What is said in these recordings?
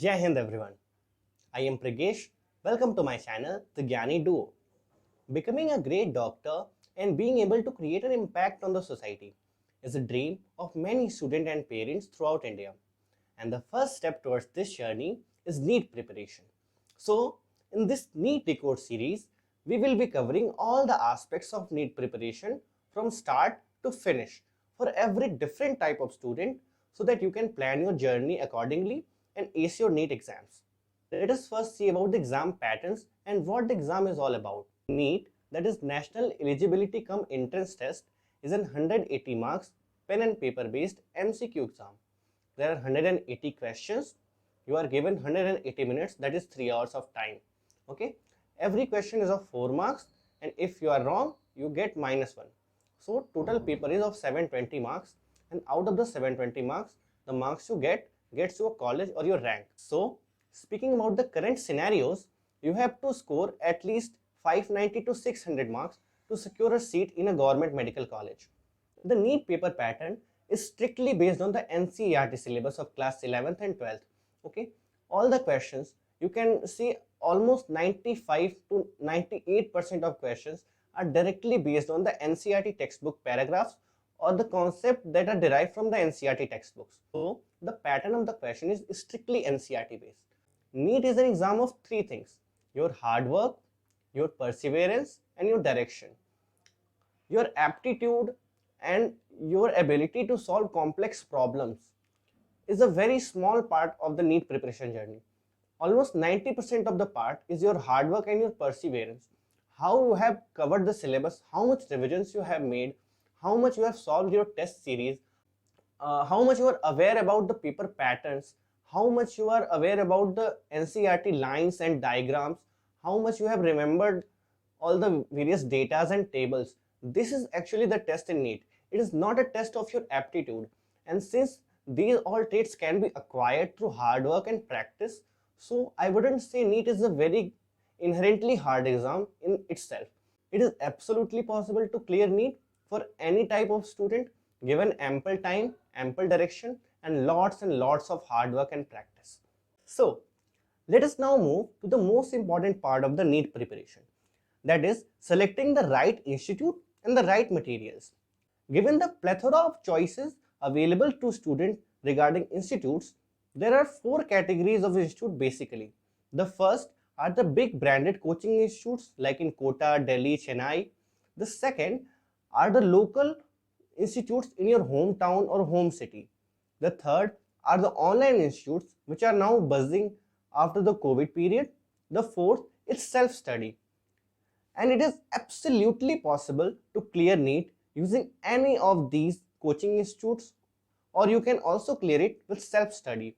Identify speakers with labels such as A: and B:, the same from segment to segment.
A: Jai Hind everyone. I am Pragesh. Welcome to my channel, The Gyani Duo. Becoming a great doctor and being able to create an impact on the society is a dream of many students and parents throughout India. And the first step towards this journey is NEET preparation. So, in this NEET Decode series, we will be covering all the aspects of NEET preparation from start to finish for every different type of student so that you can plan your journey accordingly and ace your NEET exams. Let us first see about the exam patterns and what the exam is all about. NEET, that is National Eligibility Cum Entrance Test, is an 180 marks pen and paper based MCQ exam. There are 180 questions. You are given 180 minutes, that is 3 hours of time. Okay, every question is of 4 marks, and if you are wrong, you get -1. So total paper is of 720 marks, and out of the 720 marks, the marks you gets you a college or your rank. So speaking about the current scenarios, you have to score at least 590 to 600 marks to secure a seat in a government medical college. The NEET paper pattern is strictly based on the NCERT syllabus of class 11th and 12th. Okay, all the questions, you can see almost 95 to 98% of questions are directly based on the NCERT textbook paragraphs or the concept that are derived from the NCERT textbooks. So the pattern of the question is strictly NCERT based. NEET is an exam of three things: your hard work, your perseverance, and your direction. Your aptitude and your ability to solve complex problems is a very small part of the NEET preparation journey. Almost 90% of the part is your hard work and your perseverance. How you have covered the syllabus, how much revisions you have made, how much you have solved your test series, how much you are aware about the paper patterns, how much you are aware about the NCERT lines and diagrams, how much you have remembered all the various datas and tables. This is actually the test in NEET. It is not a test of your aptitude. And since these all traits can be acquired through hard work and practice, so I wouldn't say NEET is a very inherently hard exam in itself. It is absolutely possible to clear NEET for any type of student given ample time, ample direction, and lots of hard work and practice. So let us now move to the most important part of the NEET preparation, that is selecting the right institute and the right materials. Given the plethora of choices available to students regarding institutes, there are 4 categories of institute basically. The first are the big branded coaching institutes like in Kota, Delhi, Chennai. The second are the local institutes in your hometown or home city. The third are the online institutes which are now buzzing after the COVID period. The fourth is self-study. And it is absolutely possible to clear NEET using any of these coaching institutes, or you can also clear it with self-study.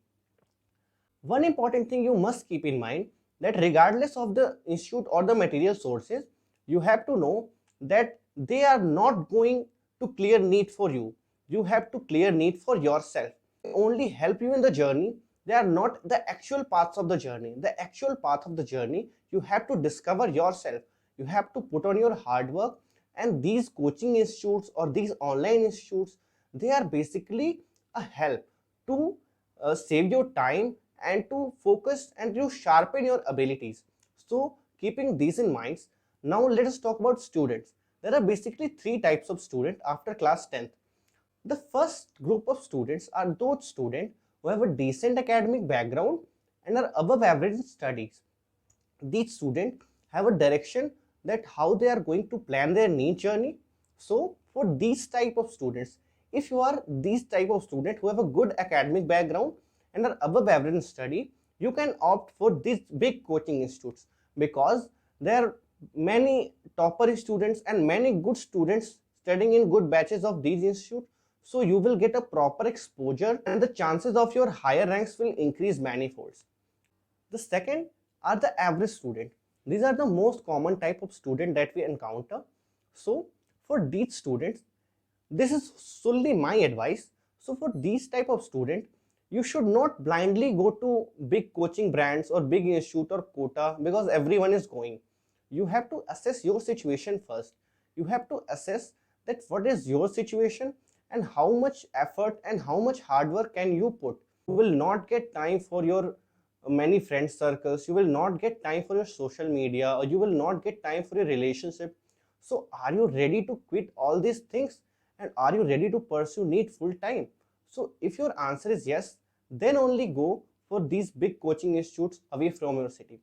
A: One important thing you must keep in mind that regardless of the institute or the material sources, you have to know that they are not going to clear NEET for you. You have to clear NEET for yourself. They only help you in the journey. They are not the actual paths of the journey. The actual path of the journey you have to discover yourself. You have to put on your hard work, and these coaching institutes or these online institutes, they are basically a help to save your time and to focus and to sharpen your abilities. So keeping these in mind, now let us talk about students. There are basically 3 types of students after class 10th. The first group of students are those students who have a decent academic background and are above average in studies. These students have a direction that how they are going to plan their NEET journey. So for these type of students, if you are these type of student who have a good academic background and are above average in study, you can opt for these big coaching institutes because there are many topper students and many good students studying in good batches of these institutes. So you will get a proper exposure and the chances of your higher ranks will increase manifolds. The second are the average student. These are the most common type of student that we encounter. So for these students, this is solely my advice. So for these type of student, you should not blindly go to big coaching brands or big institute or quota because everyone is going. You have to assess your situation first. You have to assess that what is your situation and how much effort and how much hard work can you put. You will not get time for your many friend circles, you will not get time for your social media, or you will not get time for your relationship. So are you ready to quit all these things, and are you ready to pursue NEET full time? So if your answer is yes, then only go for these big coaching institutes away from your city.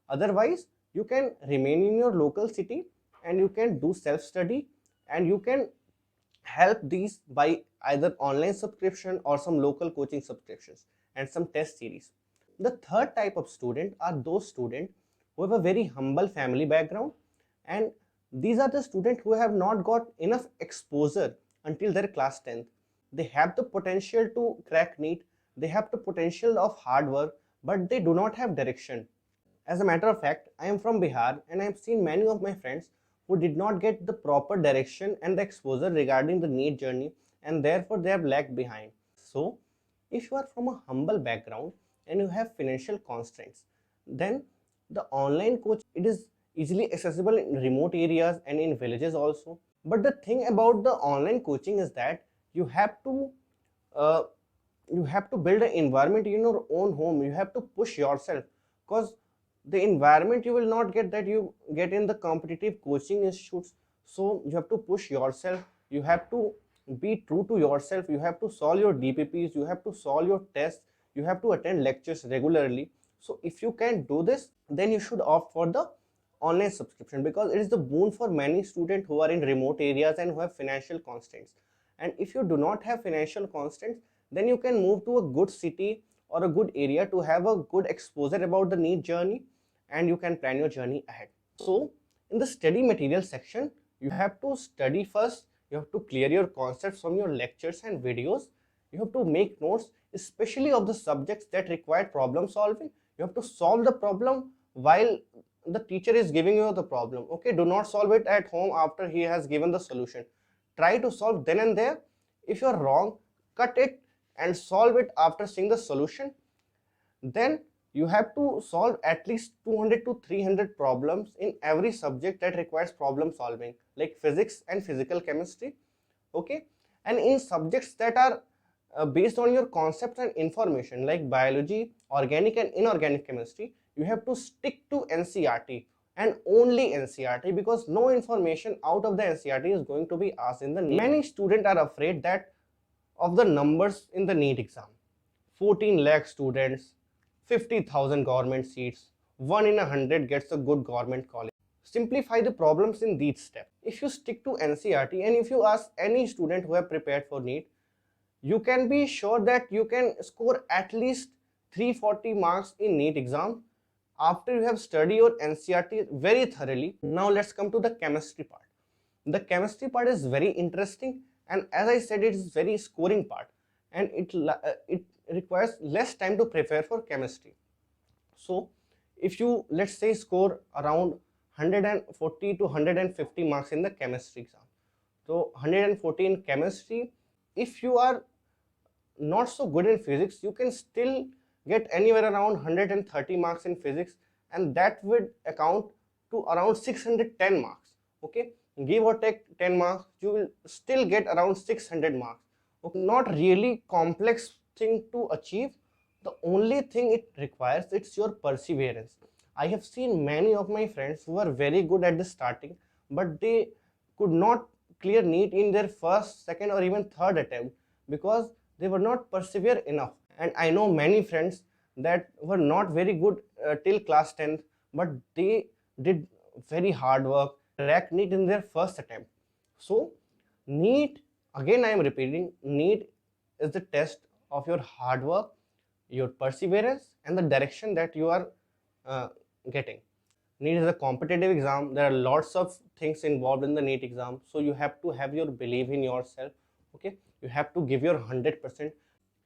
A: Otherwise, you can remain in your local city and you can do self study, and you can help these by either online subscription or some local coaching subscriptions and some test series. The third type of student are those students who have a very humble family background, and these are the students who have not got enough exposure until their class 10th. They have the potential to crack NEET, they have the potential of hard work, but they do not have direction. As a matter of fact, I am from Bihar and I have seen many of my friends who did not get the proper direction and the exposure regarding the NEET journey, and therefore they have lagged behind. So, if you are from a humble background and you have financial constraints, then the online coach, it is easily accessible in remote areas and in villages also. But the thing about the online coaching is that you have to uh, build an environment in your own home. You have to push yourself, because the environment you will not get that you get in the competitive coaching institutes. So you have to push yourself, you have to be true to yourself, you have to solve your DPPs, you have to solve your tests, you have to attend lectures regularly. So if you can do this, then you should opt for the online subscription, because it is the boon for many students who are in remote areas and who have financial constraints. And if you do not have financial constraints, then you can move to a good city or a good area to have a good exposure about the NEET journey, and you can plan your journey ahead. So in the study material section, you have to study first, you have to clear your concepts from your lectures and videos, you have to make notes, especially of the subjects that require problem solving. You have to solve the problem while the teacher is giving you the problem. Okay, do not solve it at home after he has given the solution. Try to solve then and there. If you are wrong, cut it and solve it after seeing the solution. Then you have to solve at least 200 to 300 problems in every subject that requires problem solving, like physics and physical chemistry. Okay, and in subjects that are based on your concepts and information, like biology, organic and inorganic chemistry, you have to stick to NCERT and only NCERT, because no information out of the NCERT is going to be asked in the NEET. Many students are afraid that of the numbers in the NEET exam. 14 lakh students, 50,000 government seats, 1 in 100 gets a good government college. Simplify the problems in these steps. If you stick to NCERT and if you ask any student who have prepared for NEET, you can be sure that you can score at least 340 marks in NEET exam after you have studied your NCERT very thoroughly. Now let's come to the chemistry part. The chemistry part is very interesting, and as I said, it is very scoring part, and it requires less time to prepare for chemistry. So if you, let's say, score around 140 to 150 marks in the chemistry exam, so 140 in chemistry, if you are not so good in physics, you can still get anywhere around 130 marks in physics, and that would account to around 610 marks. Okay, give or take 10 marks, you will still get around 600 marks. Okay, not really complex thing to achieve. The only thing it requires, it's your perseverance. I have seen many of my friends who are very good at the starting, but they could not clear NEET in their first, second, or even third attempt, because they were not persevere enough. And I know many friends that were not very good till class 10th, but they did very hard work, cracked NEET in their first attempt. So NEET, again I am repeating, NEET is the test of your hard work, your perseverance, and the direction that you are getting. NEET is a competitive exam. There are lots of things involved in the NEET exam, so you have to have your belief in yourself. Okay, you have to give your 100%.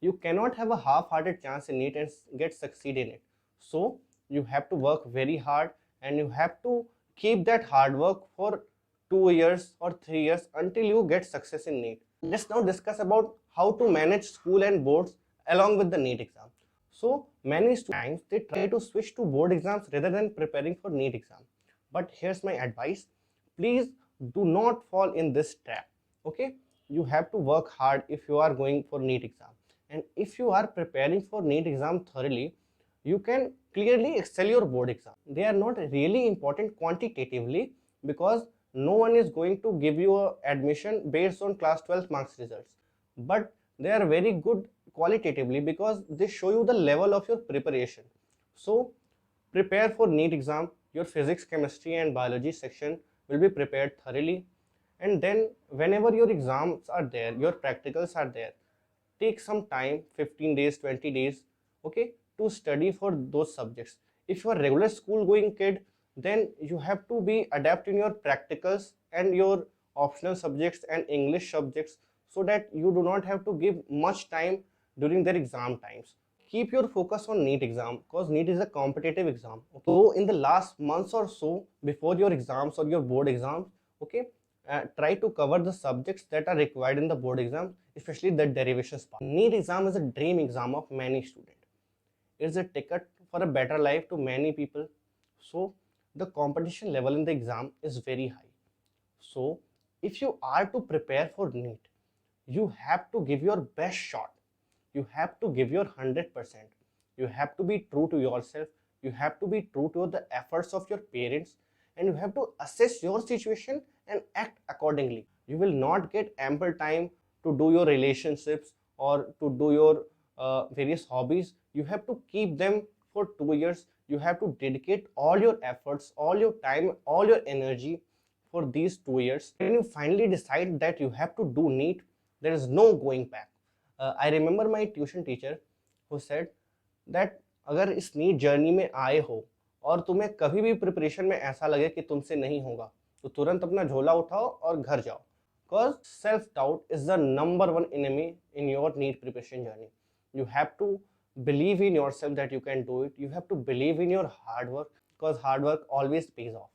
A: You cannot have a half-hearted chance in NEET and get succeed in it. So you have to work very hard, and you have to keep that hard work for 2 years or 3 years until you get success in NEET. Let's now discuss about how to manage school and boards along with the NEET exam. So many students, they try to switch to board exams rather than preparing for NEET exam. But here's my advice: please do not fall in this trap. Okay, you have to work hard if you are going for NEET exam, and if you are preparing for NEET exam thoroughly, you can clearly excel your board exam. They are not really important quantitatively because no one is going to give you a admission based on class 12 marks results, but they are very good qualitatively because they show you the level of your preparation. So prepare for NEET exam. Your physics, chemistry and biology section will be prepared thoroughly, and then whenever your exams are there, your practicals are there, take some time, 15 days, 20 days, okay, to study for those subjects. If you are a regular school going kid, then you have to be adept in your practicals and your optional subjects and English subjects, so that you do not have to give much time during their exam times. Keep your focus on NEET exam because NEET is a competitive exam. Okay? So in the last months or so before your exams or your board exams, okay, try to cover the subjects that are required in the board exam, especially the derivations part. NEET exam is a dream exam of many students. It's a ticket for a better life to many people. So the competition level in the exam is very high. So if you are to prepare for NEET, you have to give your best shot. You have to give your 100%. You have to be true to yourself. You have to be true to the efforts of your parents, and you have to assess your situation and act accordingly. You will not get ample time to do your relationships or to do your various hobbies. You have to keep them for 2 years. You have to dedicate all your efforts, all your time, all your energy for these 2 years. When you finally decide that you have to do NEET, there is no going back. I remember my tuition teacher who said that अगर इस NEET journey में आए हो और तुम्हें कभी भी preparation में ऐसा लगे कि तुमसे नहीं होगा, तो तुरंत अपना झोला उठाओ और घर जाओ. Because self-doubt is the number one enemy in your NEET preparation journey. You have to believe in yourself that you can do it. You have to believe in your hard work because hard work always pays off.